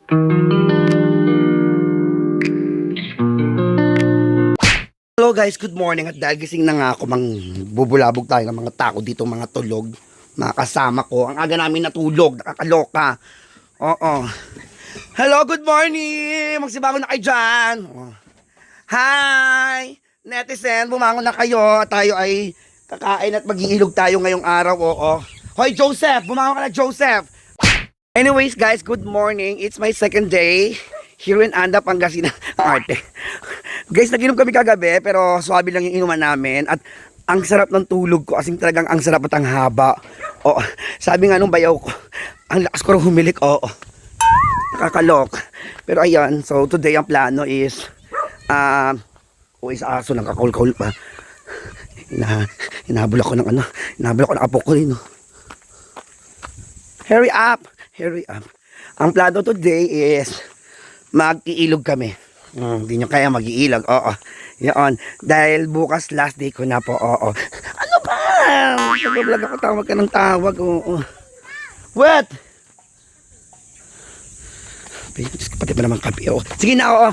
Hello guys, good morning. At dahil gising na nga ako, bubulabog tayo ng mga tao dito, mga tulog, mga kasama ko. Ang aga namin natulog, nakakaloka. Oo. Hello, good morning! Magsibangon na kayo dyan. Hi! Netizen, bumangon na kayo. Tayo ay kakain at mag-iilog tayo ngayong araw. Oo. Hoy, Joseph! Bumangon ka na, Joseph! Anyways guys, good morning. It's my second day here in Anda, Pangasinan. Arte. Guys, nag-inom kami kagabi pero swabe lang yung inuman namin at ang sarap ng tulog ko, asing talagang ang sarap at ang haba. Oh, sabi nga nung bayaw ko, ang lakas ko rin humilik. Oo. Nakakalok. Pero ayan, so today ang plano is sa aso nakakul-kul pa. Hinahabol ako ng apo ko rin. No? Hurry up! Hurry up. Ang plano today is mag-iilog kami. Hindi nyo kaya mag-iilog. Oo. Yan. Dahil bukas last day ko na po. Oo. Ano ba? Nag-vlog ako, tawag ka ng tawag. Oo. What? Pati pa naman kape. Oo. Sige na, oo.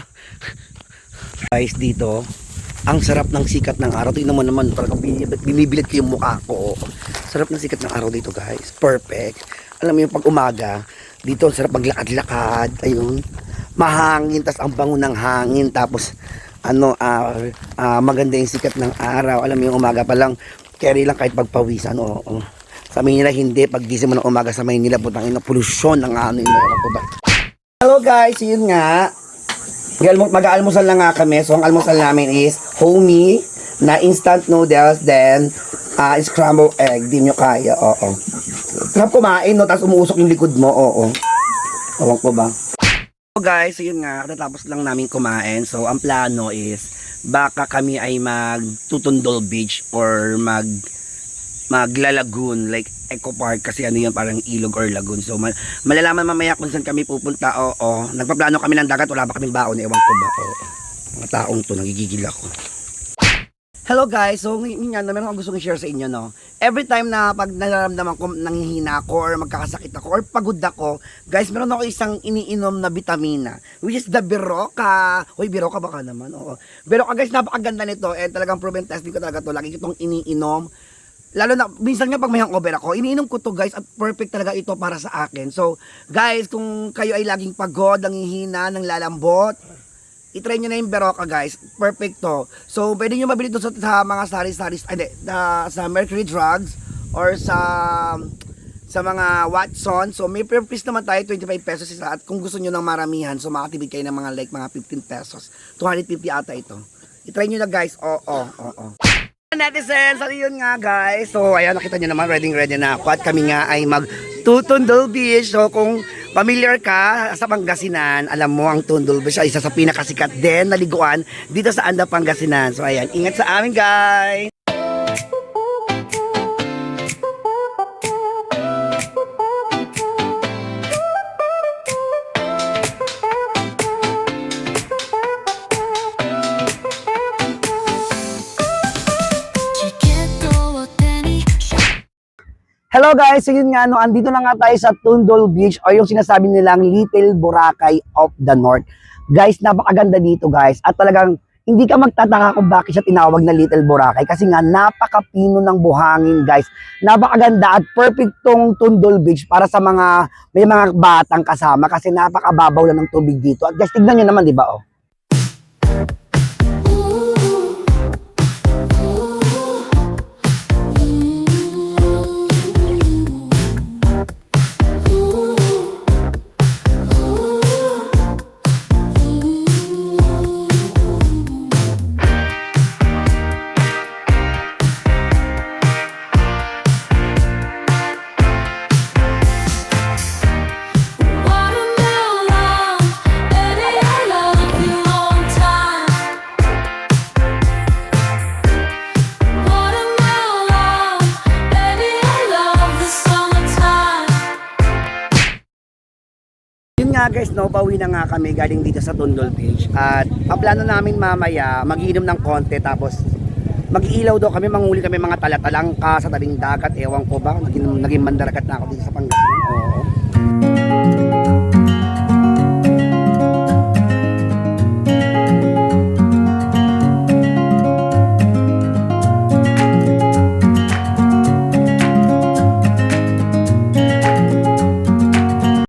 Guys, dito, ang sarap ng sikat ng araw. Tingnan mo naman, talagang binibilit ko yung mukha ko. Oo. Sarap ng sikat ng araw dito, guys. Perfect. Alam mo yung pag umaga, dito ang sarap maglakad-lakad. Ayun. Mahangin, tas ang bango ng hangin, tapos maganda yung sikat ng araw. Alam mo yung umaga pa lang, carry lang kahit pagpawisan. Oo. Sa Maynila hindi, pag gising mo ng umaga sa Maynila, putang ina, polusyon ng ba. Hello guys, yun nga, mag-aalmusal na nga kami. So ang almusal namin is homey na instant noodles, then scrambled egg. Di nyo kaya. Oo. Sarap kumain, no? Tapos umuusok yung likod mo. Oo. Awang ko ba? So guys, yun nga, natapos lang namin kumain. So ang plano is baka kami ay mag-Tutundol Beach or maglalagoon like Eco Park, kasi ano yan, parang ilog or lagoon. So malalaman mamaya kung saan kami pupunta. Oo. Nagpaplano kami ng dagat, wala pa kaming baon, ewan ko ba. Oo. Mga taong to, nagigigil ako. Hello guys, so ngayon nga, meron akong gustong i-share sa inyo, no. Every time na pag nararamdaman ko, nanghihina ako or magkakasakit ako or pagod ako, guys, meron ako isang iniinom na vitamina, which is the Berocca. Hoy, Berocca baka naman, oo. Berocca guys, napakaganda nito and talagang proven testing ko talaga to. Lagi ko itong iniinom. Lalo na, minsan nga pag may hangover ako, iniinom ko to guys at perfect talaga ito para sa akin. So, guys, kung kayo ay laging pagod, nanghihina, nang lalambot, i-try nyo na yung Berocca guys. Perfect to. So, pwede nyo mabili to sa mga sa Mercury Drugs or sa mga Watson. So, may per piece naman tayo, 25 pesos isa. At kung gusto nyo ng maramihan, so makatipid kayo ng mga like mga 15 pesos. 250 ata ito. I-try nyo na guys. Oo. Netizens, so yun nga guys. So, ayan, nakita nyo naman, ready na ako. At kami nga ay mag-Tutundol Beach. So, kung familiar ka sa Pangasinan, alam mo ang Tutundol Beach ay isa sa pinakasikat din na liguan dito sa Anda, Pangasinan. So, ayan, ingat sa amin guys. Hello guys, so yun nga, no, andito na nga tayo sa Tutundol Beach o yung sinasabi nilang Little Boracay of the North. Guys, napakaganda dito guys at talagang hindi ka magtataka kung bakit siya tinawag na Little Boracay kasi nga napakapino ng buhangin guys. Napakaganda at perfect tong Tutundol Beach para sa may mga batang kasama kasi napakababaw lang ng tubig dito. At guys, tignan nyo naman, di ba? Oh. Nga guys, no, pauwi na nga kami galing dito sa Tutundol Beach at ang plano namin mamaya mag-iinom ng konti tapos mag-iilaw daw kami, manghuli kami mga talatalangka sa tabing dagat, ewan ko ba, naging mandaragat na ako dito sa Pangasinan. Oo.